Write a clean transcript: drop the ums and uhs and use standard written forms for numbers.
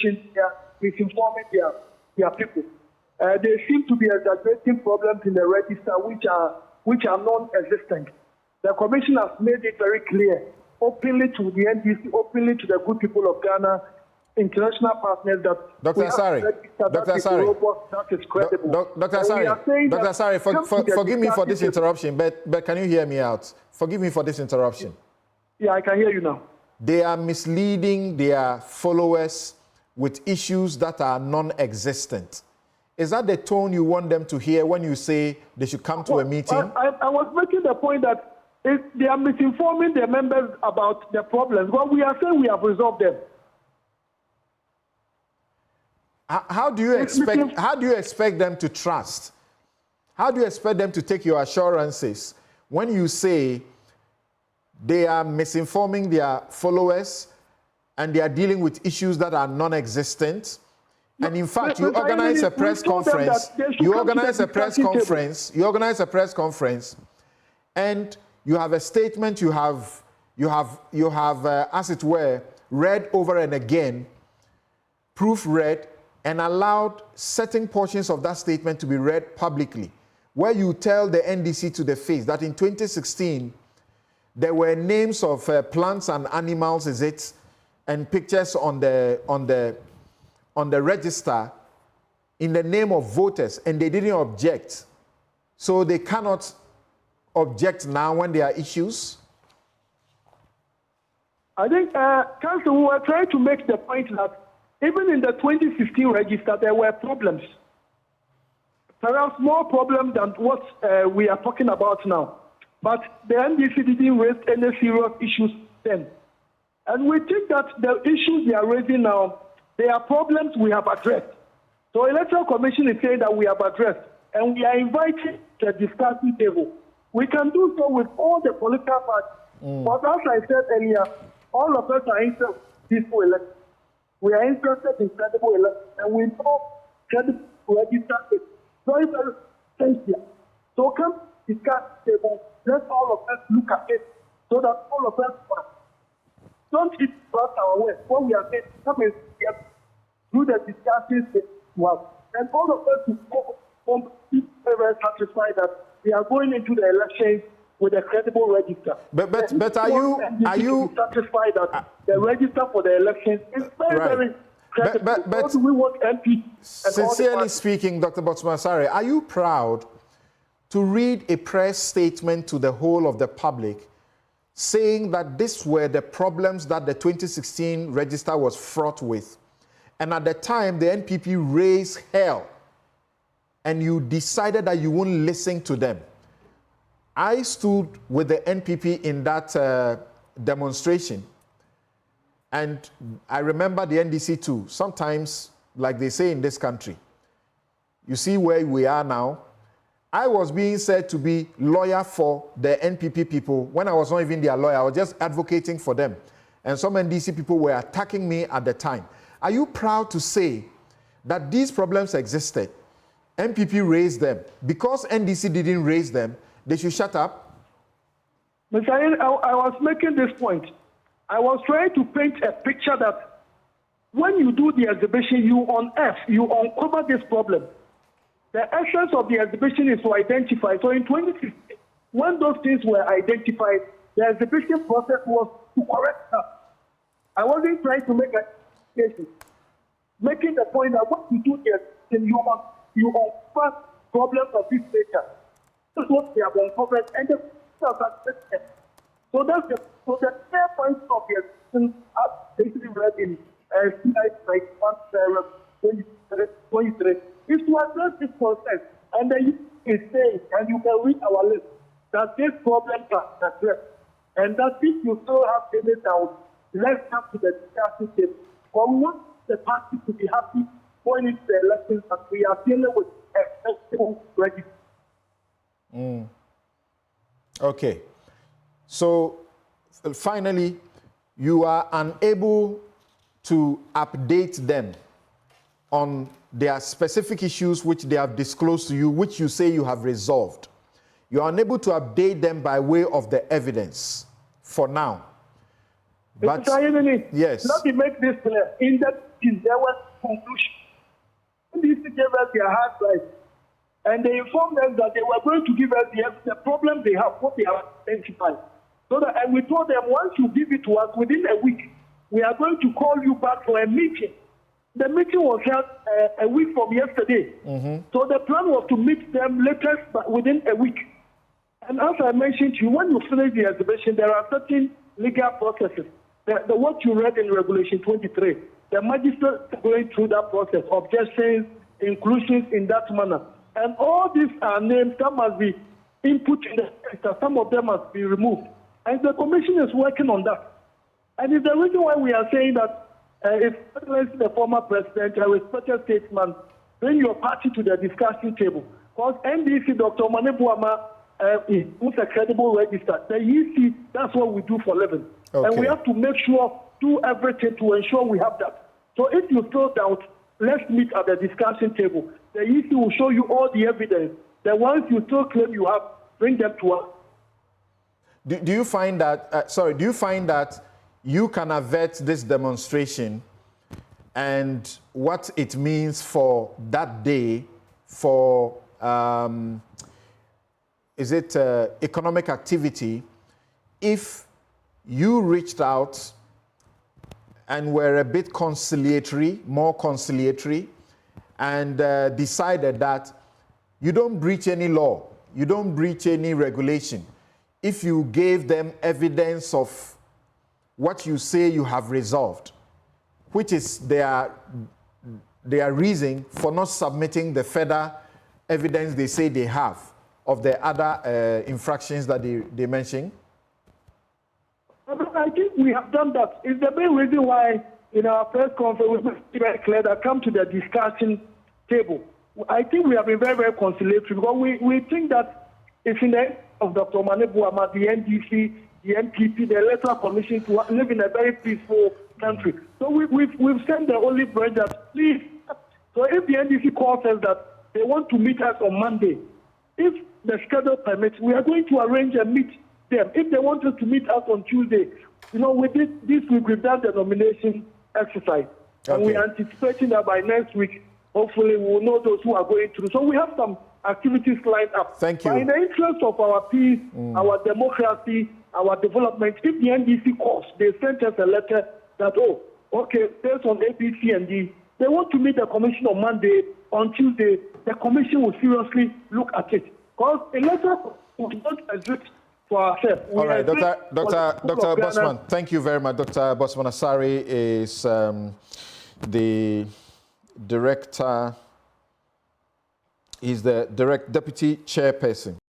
exaggeration, they are misinforming their people. There seem to be exaggerating problems in the register which are non-existent. The Commission has made it very clear, openly to the NDC, openly to the good people of Ghana, international partners, that Dr. Asare, Dr. Asare, that is credible. Dr. Asare, forgive me for this interruption, but can you hear me out? Forgive me for this interruption. Yeah, I can hear you now. They are misleading their followers with issues that are non-existent. Is that the tone you want them to hear when you say they should come to a meeting? I was making the point that they are misinforming their members about the problems. Well, we are saying we have resolved them. How do you expect them to trust? How do you expect them to take your assurances when you say they are misinforming their followers and they are dealing with issues that are non-existent? And in fact, you organize a press conference. You organize a press conference, and you have a statement. You have, as it were, read over and again, proofread, and allowed certain portions of that statement to be read publicly, where you tell the NDC to the face that in 2016 there were names of plants and animals, and pictures on the register in the name of voters, and they didn't object. So they cannot object now when there are issues? I think, Council, we were trying to make the point that even in the 2015 register, there were problems. Perhaps more problems than what we are talking about now. But the NDC didn't raise any serious issues then. And we think that the issues they are raising now, they are problems we have addressed. So Electoral Commission is saying that we have addressed, and we are inviting the discussion table. We can do so with all the political parties. But as I said earlier, all of us are interested in peaceful elections. We are interested in credible elections, and we know credible register is very, very essential. So come discuss the table. Let all of us look at it so that all of us don't just trust our way. What we are saying, come and do the discussions well. And all of us will be very satisfied that we are going into the elections with a credible register. But are you satisfied that the register for the elections is very, very credible? But we want MP. Sincerely speaking, Dr. Bossman Asare, are you proud to read a press statement to the whole of the public saying that these were the problems that the 2016 register was fraught with? And at the time, the NPP raised hell, and you decided that you wouldn't listen to them. I stood with the NPP in that demonstration, and I remember the NDC too. Sometimes, like they say in this country, you see where we are now. I was being said to be lawyer for the NPP people when I was not even their lawyer. I was just advocating for them. And some NDC people were attacking me at the time. Are you proud to say that these problems existed? NPP raised them. Because NDC didn't raise them, they should shut up? Mr. Ayin, I was making this point. I was trying to paint a picture that when you do the exhibition, you unearth, you uncover this problem. The essence of the exhibition is to identify. So in 2015, when those things were identified, the exhibition process was to correct that. I wasn't trying to make a case, making the point that what you do is you uncover problems of this nature. That's what they have uncovered, and the so that's the fair point of the exhibition basically read in like 23 is to address this process. And then you can say, and you can read our list, that this problem are addressed. And that if you still have any doubt, let's come to the discussion table. But we want the party to be happy going into the elections that we are dealing with a festival ready. Okay. So, finally, you are unable to update them on their specific issues which they have disclosed to you, which you say you have resolved. You are unable to update them by way of the evidence for now. But yes. Let me make this clear. In the meeting, there was conclusion. NDC gave us their hard drive, and they informed us that they were going to give us the problem they have, what they have identified. So that, and we told them, once you give it to us within a week, we are going to call you back for a meeting. The meeting was held a week from yesterday. So the plan was to meet them latest within a week. And as I mentioned to you, when you finish the exhibition, there are certain legal processes. The what you read in Regulation 23, the magistrate is going through that process, objections, inclusions in that manner. And all these are names that must be input in the register. Some of them must be removed. And the commission is working on that. And it's the reason why we are saying that if the former president, a respected statesman, bring your party to the discussion table. Because NDC, Dr. Manebuama, is a credible register. The EC, that's what we do for a living. Okay. And we have to make sure, do everything to ensure we have that. So if you still doubt, let's meet at the discussion table. The EC will show you all the evidence. The ones you still claim you have, bring them to us. Do you find that, you can avert this demonstration and what it means for that day for, economic activity, if you reached out and were a bit more conciliatory, and decided that you don't breach any law, you don't breach any regulation, if you gave them evidence of what you say you have resolved, which is their reason for not submitting the further evidence they say they have of the other infractions that they mentioned? I think we have done that. It's the main reason why in our press conference we made it very clear that come to the discussion table. I think we have been very, very conciliatory because we think that it's in the hands of Dr. Manebuama, the NDC, the NPP, the Electoral Commission to live in a very peaceful country. So we've sent the olive branch that please. So if the NDC calls us that they want to meet us on Monday, if the schedule permits, we are going to arrange and meet them. If they want us to meet us on Tuesday, with this week we've done the nomination exercise. Okay. And we are anticipating that by next week, hopefully we will know those who are going through. So we have some activities lined up. Thank you. But in the interest of our peace, our democracy, our development, if the NDC calls, they sent us a letter that, based on A, B, C, and D, they want to meet the commission on Monday, on Tuesday, the commission will seriously look at it. Because a letter would not exist for ourselves. All right, Dr. Bossman, thank you very much. Dr. Bossman Asare is the director, he's the deputy chairperson